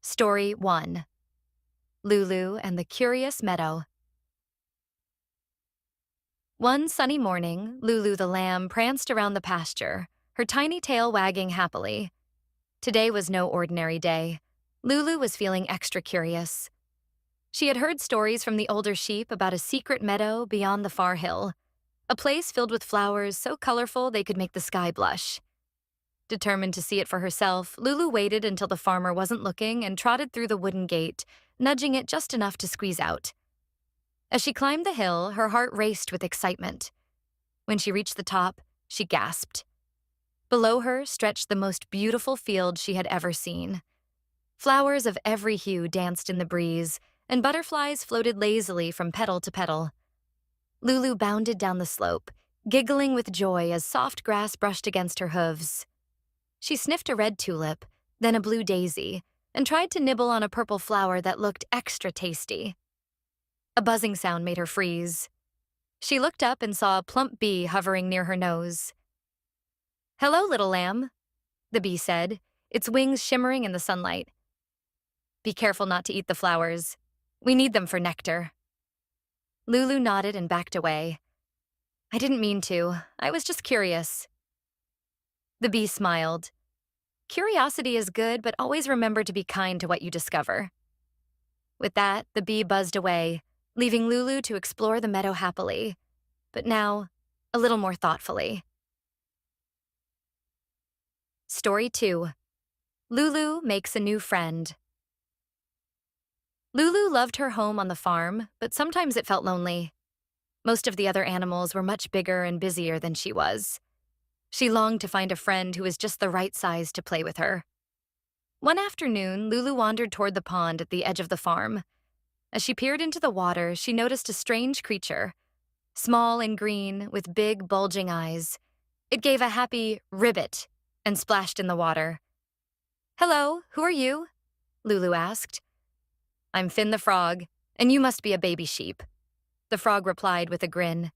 Story 1. Lulu and the Curious Meadow. One sunny morning, Lulu the lamb pranced around the pasture, her tiny tail wagging happily. Today was no ordinary day. Lulu was feeling extra curious. She had heard stories from the older sheep about a secret meadow beyond the far hill, a place filled with flowers so colorful they could make the sky blush. Determined to see it for herself, Lulu waited until the farmer wasn't looking and trotted through the wooden gate, nudging it just enough to squeeze out. As she climbed the hill, her heart raced with excitement. When she reached the top, she gasped. Below her stretched the most beautiful field she had ever seen. Flowers of every hue danced in the breeze, and butterflies floated lazily from petal to petal. Lulu bounded down the slope, giggling with joy as soft grass brushed against her hooves. She sniffed a red tulip, then a blue daisy, and tried to nibble on a purple flower that looked extra tasty. A buzzing sound made her freeze. She looked up and saw a plump bee hovering near her nose. "Hello, little lamb," the bee said, its wings shimmering in the sunlight. "Be careful not to eat the flowers. We need them for nectar." Lulu nodded and backed away. "I didn't mean to. I was just curious." The bee smiled. "Curiosity is good, but always remember to be kind to what you discover." With that, the bee buzzed away, leaving Lulu to explore the meadow happily, but now a little more thoughtfully. Story 2. Lulu makes a new friend. Lulu loved her home on the farm, but sometimes it felt lonely. Most of the other animals were much bigger and busier than she was. She longed to find a friend who was just the right size to play with her. One afternoon, Lulu wandered toward the pond at the edge of the farm. As she peered into the water, she noticed a strange creature. Small and green, with big, bulging eyes. It gave a happy ribbit and splashed in the water. "Hello, who are you?" Lulu asked. "I'm Finn the frog, and you must be a baby sheep." The frog replied with a grin.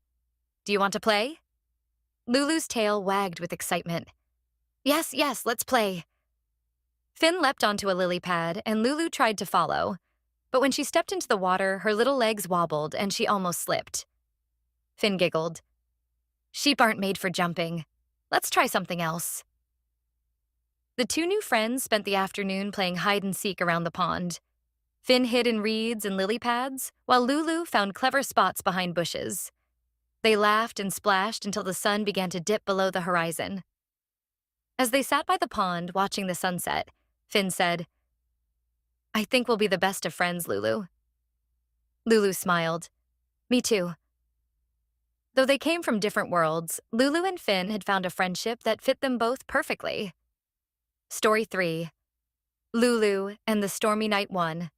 "Do you want to play?" Lulu's tail wagged with excitement. Yes, let's play." Finn leapt onto a lily pad, and Lulu tried to follow. But when she stepped into the water, her little legs wobbled, and she almost slipped. Finn giggled. "Sheep aren't made for jumping. Let's try something else." The two new friends spent the afternoon playing hide-and-seek around the pond. Finn hid in reeds and lily pads, while Lulu found clever spots behind bushes. They laughed and splashed until the sun began to dip below the horizon. As they sat by the pond watching the sunset, Finn said, "I think we'll be the best of friends, Lulu." Lulu smiled. "Me too." Though they came from different worlds, Lulu and Finn had found a friendship that fit them both perfectly. Story 3. Lulu and the Stormy Night 1.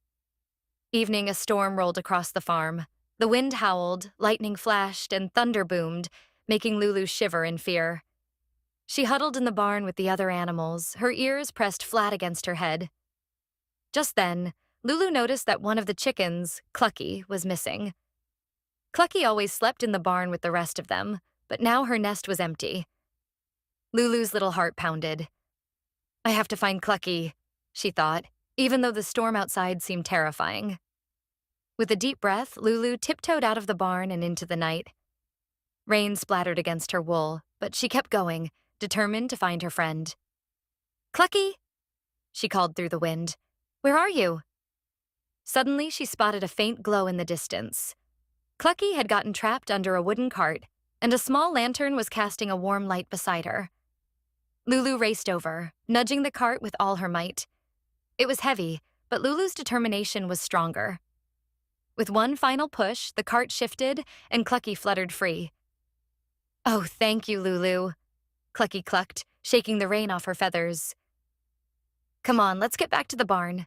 Evening, a storm rolled across the farm. The wind howled, lightning flashed, and thunder boomed, making Lulu shiver in fear. She huddled in the barn with the other animals, her ears pressed flat against her head. Just then, Lulu noticed that one of the chickens, Clucky, was missing. Clucky always slept in the barn with the rest of them, but now her nest was empty. Lulu's little heart pounded. "I have to find Clucky," she thought, even though the storm outside seemed terrifying. With a deep breath, Lulu tiptoed out of the barn and into the night. Rain splattered against her wool, but she kept going, determined to find her friend. "Clucky!" she called through the wind. "Where are you?" Suddenly, she spotted a faint glow in the distance. Clucky had gotten trapped under a wooden cart, and a small lantern was casting a warm light beside her. Lulu raced over, nudging the cart with all her might. It was heavy, but Lulu's determination was stronger. With one final push, the cart shifted, and Clucky fluttered free. "Oh, thank you, Lulu," Clucky clucked, shaking the rain off her feathers. "Come on, let's get back to the barn,"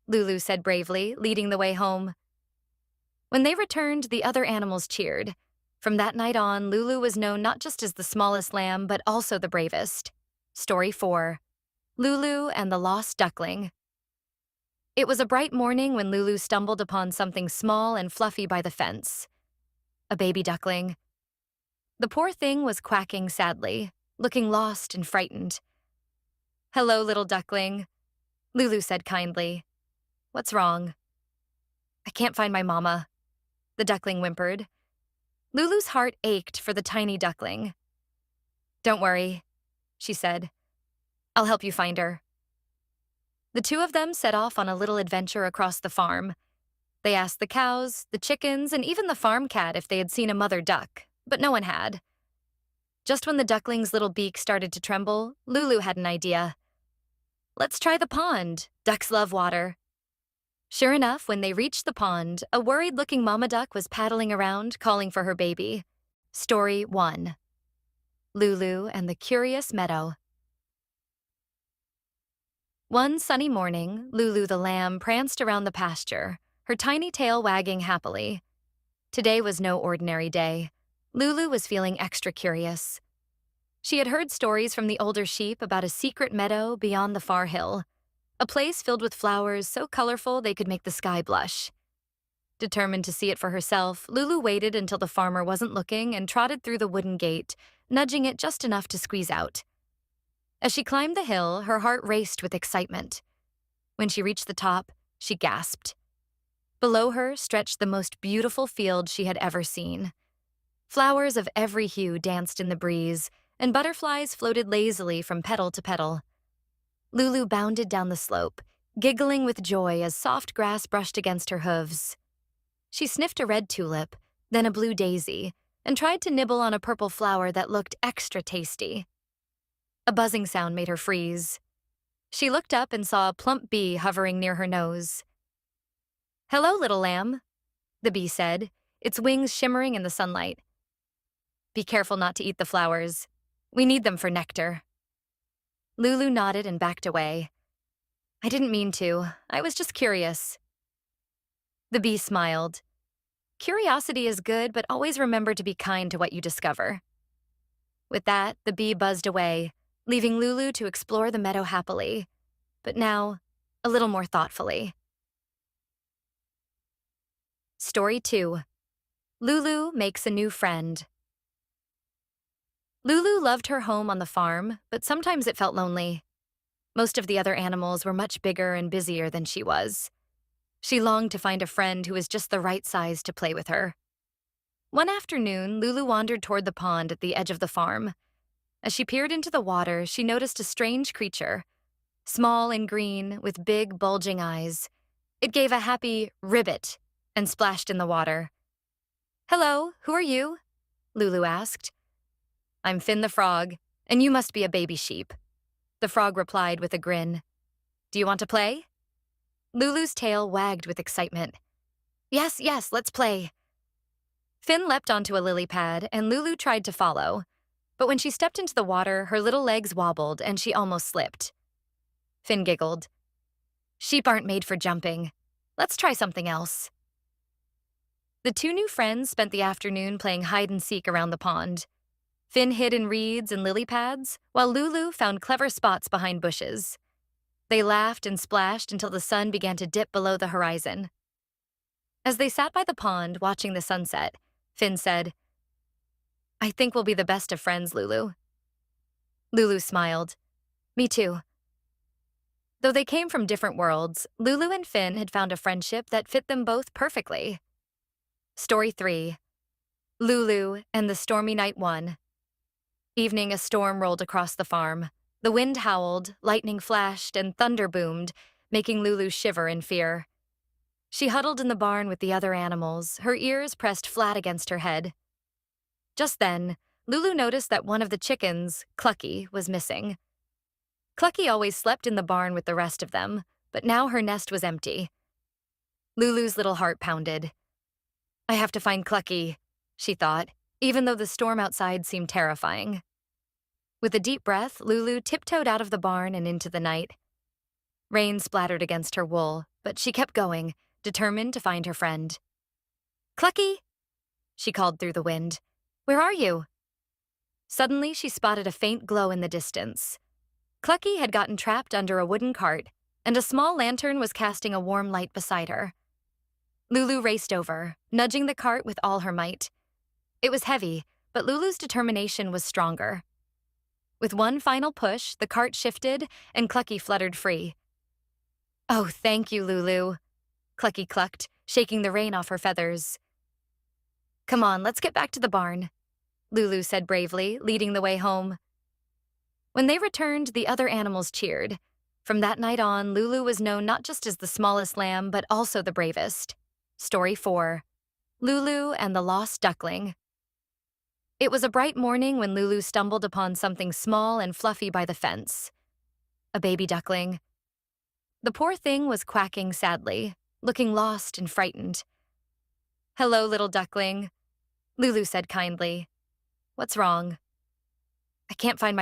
Lulu said bravely, leading the way home. When they returned, the other animals cheered. From that night on, Lulu was known not just as the smallest lamb, but also the bravest. Story 4. Lulu and the Lost Duckling. It was a bright morning when Lulu stumbled upon something small and fluffy by the fence. A baby duckling. The poor thing was quacking sadly, looking lost and frightened. "Hello, little duckling," Lulu said kindly. What's wrong? I can't find my mama, the duckling whimpered. Lulu's heart ached for the tiny duckling. Don't worry, she said. I'll help you find her. The two of them set off on a little adventure across the farm. They asked the cows, the chickens, and even the farm cat if they had seen a mother duck, but no one had. Just when the duckling's little beak started to tremble, Lulu had an idea. Let's try the pond. Ducks love water. Sure enough, when they reached the pond, a worried-looking mama duck was paddling around, calling for her baby. Story 1. Lulu and the Curious Meadow. One sunny morning, Lulu the lamb pranced around the pasture, her tiny tail wagging happily. Today was no ordinary day. Lulu was feeling extra curious. She had heard stories from the older sheep about a secret meadow beyond the far hill, a place filled with flowers so colorful they could make the sky blush. Determined to see it for herself, Lulu waited until the farmer wasn't looking and trotted through the wooden gate, nudging it just enough to squeeze out. As she climbed the hill, her heart raced with excitement. When she reached the top, she gasped. Below her stretched the most beautiful field she had ever seen. Flowers of every hue danced in the breeze, and butterflies floated lazily from petal to petal. Lulu bounded down the slope, giggling with joy as soft grass brushed against her hooves. She sniffed a red tulip, then a blue daisy, and tried to nibble on a purple flower that looked extra tasty. A buzzing sound made her freeze. She looked up and saw a plump bee hovering near her nose. "Hello, little lamb," the bee said, its wings shimmering in the sunlight. "Be careful not to eat the flowers. We need them for nectar." Lulu nodded and backed away. "I didn't mean to. I was just curious." The bee smiled. "Curiosity is good, but always remember to be kind to what you discover." With that, the bee buzzed away, leaving Lulu to explore the meadow happily, but now a little more thoughtfully. Story 2. Lulu makes a new friend. Lulu loved her home on the farm, but sometimes it felt lonely. Most of the other animals were much bigger and busier than she was. She longed to find a friend who was just the right size to play with her. One afternoon, Lulu wandered toward the pond at the edge of the farm. As she peered into the water, she noticed a strange creature. Small and green, with big, bulging eyes. It gave a happy ribbit and splashed in the water. "Hello, who are you?" Lulu asked. "I'm Finn the frog, and you must be a baby sheep," the frog replied with a grin. "Do you want to play?" Lulu's tail wagged with excitement. Yes, let's play." Finn leapt onto a lily pad, and Lulu tried to follow. But when she stepped into the water, her little legs wobbled, and she almost slipped. Finn giggled. "Sheep aren't made for jumping. Let's try something else." The two new friends spent the afternoon playing hide-and-seek around the pond. Finn hid in reeds and lily pads, while Lulu found clever spots behind bushes. They laughed and splashed until the sun began to dip below the horizon. As they sat by the pond watching the sunset, Finn said, "I think we'll be the best of friends, Lulu." Lulu smiled. "Me too." Though they came from different worlds, Lulu and Finn had found a friendship that fit them both perfectly. Story 3. Lulu and the Stormy Night 1. Evening, a storm rolled across the farm. The wind howled, lightning flashed, and thunder boomed, making Lulu shiver in fear. She huddled in the barn with the other animals, her ears pressed flat against her head. Just then, Lulu noticed that one of the chickens, Clucky, was missing. Clucky always slept in the barn with the rest of them, but now her nest was empty. Lulu's little heart pounded. "I have to find Clucky," she thought, even though the storm outside seemed terrifying. With a deep breath, Lulu tiptoed out of the barn and into the night. Rain splattered against her wool, but she kept going, determined to find her friend. "Clucky!" she called through the wind. "Where are you?" Suddenly, she spotted a faint glow in the distance. Clucky had gotten trapped under a wooden cart, and a small lantern was casting a warm light beside her. Lulu raced over, nudging the cart with all her might. It was heavy, but Lulu's determination was stronger. With one final push, the cart shifted, and Clucky fluttered free. "Oh, thank you, Lulu," Clucky clucked, shaking the rain off her feathers. Come on, let's get back to the barn, Lulu said bravely, leading the way home. When they returned, the other animals cheered. From that night on, Lulu was known not just as the smallest lamb, but also the bravest. Story 4. Lulu and the Lost Duckling. It was a bright morning when Lulu stumbled upon something small and fluffy by the fence. A baby duckling. The poor thing was quacking sadly, looking lost and frightened. Hello, little duckling, Lulu said kindly. What's wrong? I can't find my